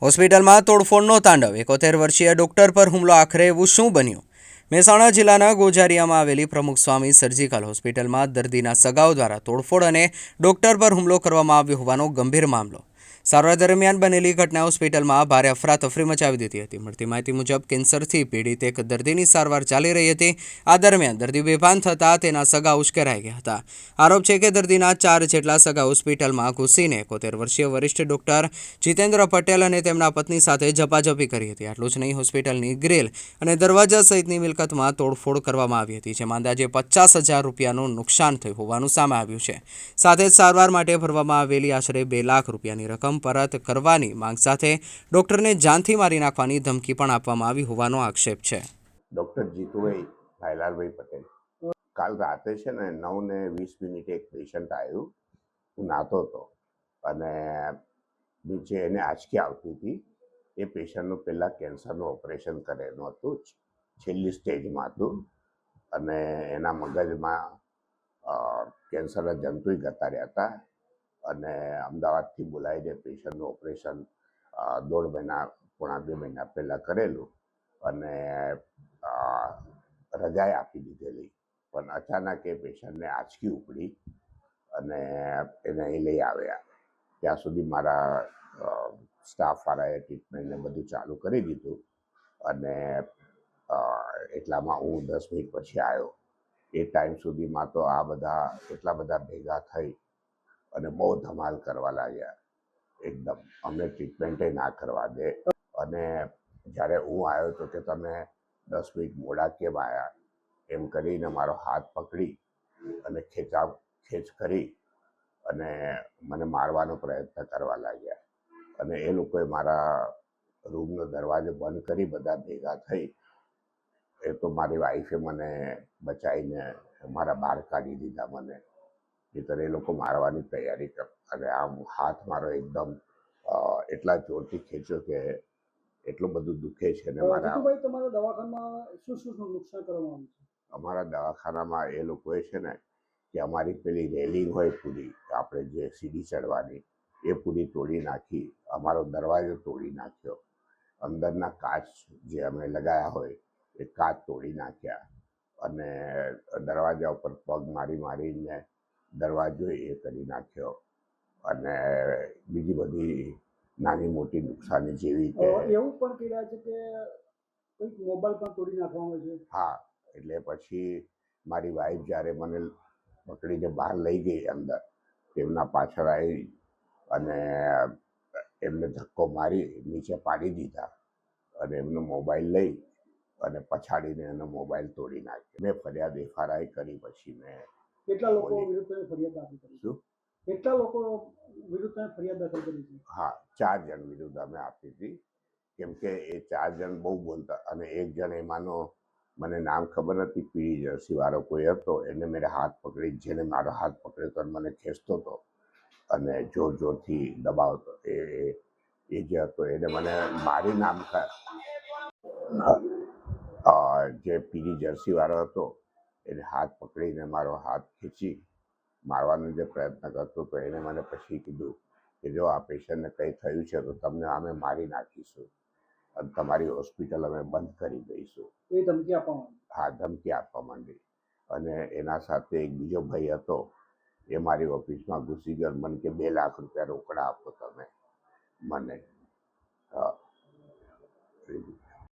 હોસ્પિટલમાં તોડફોડનો તાંડવ 71 વર્ષીય ડોક્ટર પર હુમલો આખરે એવું શું બન્યું? મહેસાણા જિલ્લાના ગોઝારિયામાં આવેલી પ્રમુખ સ્વામી સર્જિકલ હોસ્પિટલમાં દર્દીના સગાઓ દ્વારા તોડફોડ અને ડોક્ટર પર હુમલો કરવામાં આવ્યો હોવાનો ગંભીર મામલો. સારવાર દરમિયાન બનેલી ઘટનાએ હોસ્પિટલમાં ભારે અફરાતફરી મચાવી દીધી હતી. મળતી માહિતી મુજબ કેન્સરથી પીડિત એક દર્દીની સારવાર ચાલી રહી હતી. આ દરમિયાન દર્દી બેભાન થતાં તેના સગા ઉશ્કેરાઈ ગયા હતા. આરોપ છે કે દર્દીના 4 જેટલા સગા હોસ્પિટલમાં ઘૂસીને 71 વર્ષીય વરિષ્ઠ ડોક્ટર જીતેન્દ્ર પટેલ અને તેમના પત્ની સાથે ઝપાઝપી કરી હતી. આટલું જ નહીં, હોસ્પિટલની ગ્રીલ અને દરવાજા સહિતની મિલકતમાં તોડફોડ કરવામાં આવી હતી, જેમાં અંદાજે 50,000 રૂપિયાનું નુકસાન થયું હોવાનું સામે આવ્યું છે. સાથે જ સારવાર માટે ભરવામાં આવેલી આશરે 2 લાખ રૂપિયાની રકમ પરત કરવાની માંગ સાથે ડોક્ટરને જાનથી મારી નાખવાની ધમકી પણ આપવામાં આવી હોવાનો આક્ષેપ છે. ડૉક્ટર જીતુભાઈ ભાઈલાલભાઈ પટેલ, કાલ રાતે છે ને 9:20 એક પેશન્ટ આવ્યું. હું નાતો હતો અને નીચે એને આંચકી આવતી હતી. એ પેશન્ટનું પહેલાં કેન્સરનું ઓપરેશન કરેલું હતું, છેલ્લી સ્ટેજમાં હતું અને એના મગજમાં કેન્સરના જંતુય જતા રહ્યા હતા અને અમદાવાદથી બોલાવીને પેશન્ટનું ઓપરેશન 1.5 મહિના પોણા 2 મહિના પહેલાં કરેલું અને રજાએ આપી દીધેલી. પણ અચાનક એ પેશન્ટને આંચકી ઉપડી અને એને અહીં લઈ આવ્યા. ત્યાં સુધી મારા સ્ટાફવાળાએ ટ્રીટમેન્ટને બધું ચાલુ કરી દીધું અને એટલામાં હું 10 મિનિટ પછી આવ્યો. એ ટાઈમ સુધીમાં તો આ બધા એટલા બધા ભેગા થઈ અને બહુ ધમાલ કરવા લાગ્યા. એકદમ અમને ટ્રીટમેન્ટે ના કરવા દે અને જ્યારે હું આવ્યો તો કે તમે 10 મિનિટ મોડા કેમ આવ્યા એમ કરીને મારો હાથ પકડી અને ખેંચ કરી અને મને મારવાનો પ્રયત્ન કરવા લાગ્યા. અને એ લોકોએ મારા રૂમનો દરવાજો બંધ કરી બધા ભેગા થઈ. એ તો મારી વાઈફે મને બચાવીને મારા બહાર કાઢી દીધા મને. નહીંતર એ લોકો મારવાની તૈયારી કર અને આમ હાથ મારો એકદમ એટલા જોરથી ખેંચ્યો કે એટલું બધું દુખે છે ને તમારા દવાખાનામાં શું નુકસાન કરવામાં આવ્યું છે? અમારા દવાખાનામાં એ લોકોએ છે ને કે અમારી પેલી રેલિંગ હોય પૂરી, આપણે જે સીડી ચડવાની એ પૂરી તોડી નાખી. અમારો દરવાજો તોડી નાખ્યો. અંદરના કાચ જે અમે લગાવ્યા હોય એ કાચ તોડી નાખ્યા અને દરવાજા ઉપર પગ મારીને દરવાજો એ કરી નાખ્યો અને બીજી બધી નાની મોટી નુકસાની જેવી કે એવું પણ કહી રહ્યા છે કે કોઈક મોબાઈલ પણ તોડી નાખવામાં છે. હા, એટલે પછી મારી વાઈફ જ્યારે મને પકડીને બહાર લઈ ગઈ અંદર, તેમના પાછળ આવી અને એમને ધક્કો મારી નીચે પાડી દીધા અને એમનો મોબાઈલ લઈ અને પછાડીને એનો મોબાઈલ તોડી નાખ્યો. મેં ફરિયાદ FRI કરી. પછી મેં કેટલા લોકો વિરુદ્ધ ફરિયાદ દાખલ કરી? શું? કેટલા લોકો વિરુદ્ધ ફરિયાદ દાખલ કરી છે? હા, 4 જણ વિરુદ્ધ અમે આપી હતી. કેમ કે એ 4 જણ બહુ બોલતા અને એક જણ એમાંનો મને નામ ખબર નથી, પીળી જર્સી વાળો કોઈ હતો, એને મેરે હાથ પકડી, જેને મારો હાથ પકડ્યો તો મને ખેંચતો હતો અને જોરથી દબાવતો. એ જે હતો એને મને મારી જે પીળી જર્સી વાળો હતો એને હાથ પકડીને મારો હાથ ખેંચી મારવાનો જે પ્રયત્ન કરતો હતો. એને મને પછી કીધું કે જો આ પેશન્ટને કંઈ થયું છે તો તમને અમે મારી નાખીશું અને તમારી હોસ્પિટલ અમે બંધ કરી દઈશું. એ ધમકી આપવા માંડી? હા, ધમકી આપવા માંડી. અને એના સાથે એક બીજો ભાઈ હતો, એ મારી ઓફિસમાં ઘૂસી ગયો. મને કે 2 લાખ રૂપિયા રોકડા આપો તમે મને.